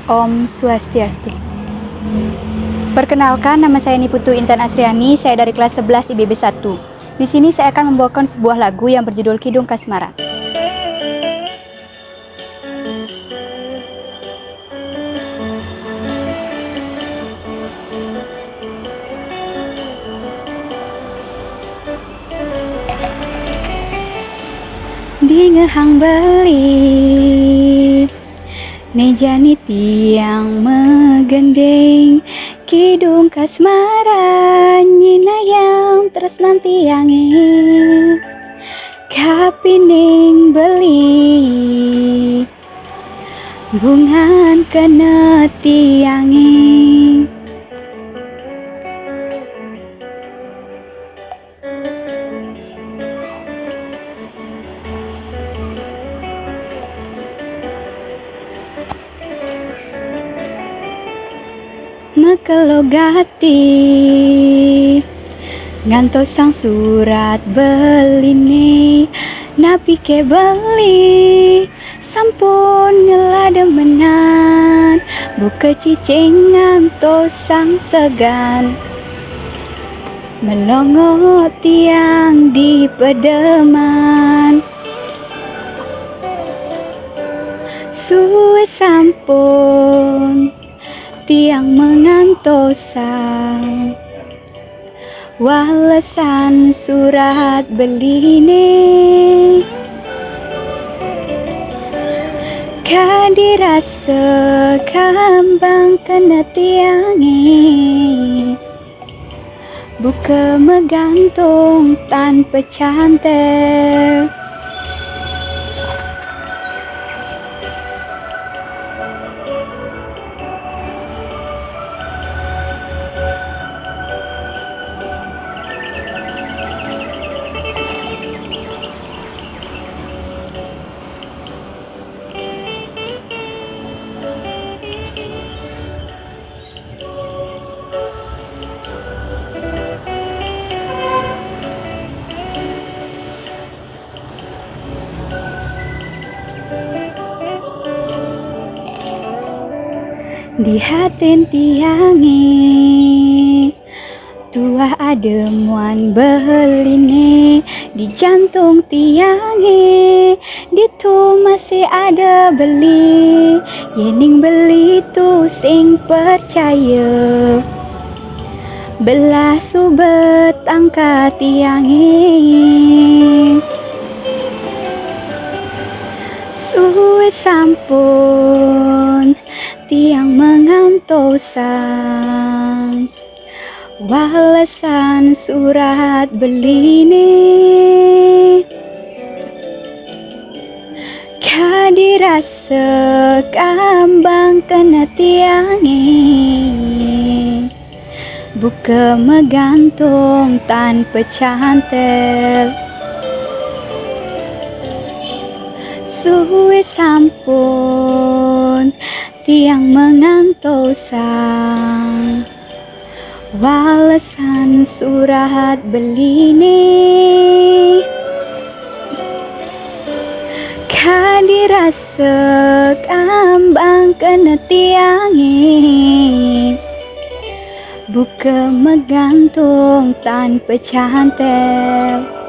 Om Swastiastu. Perkenalkan, nama saya Niputu Intan Asriani, saya dari kelas 11 IBB 1. Di sini saya akan membawakan sebuah lagu yang berjudul Kidung Kasmaran. Di ngehang beli nejani tiang megendeng kidung kasmaran nyinayang terus nanti angin kapining beli bungan kena tiangin. Mekelogati ngantos sang surat beline napi ke beli sampun ngelademenan buka cicing ngantos sang segan melongo tiang di pedeman suwe sampun tiang mengantosan walesan surat beline kadirasa kambang kena tiangi buka megantung tanpa cantel. Di haten tiangi tua ademuan beline di jantung tiangi ditu masih ada beli yening beli tu sing percaya belah subet angkat tiangi suwe sampun tiang mengantosan walesan surat beline kadirasa kambang kena tiangi buka megantung tanpa cantel suwe sampun tiang mengantosan walesan surat beline kadirasa kambang kena tiangi buka megantung tanpa cantel.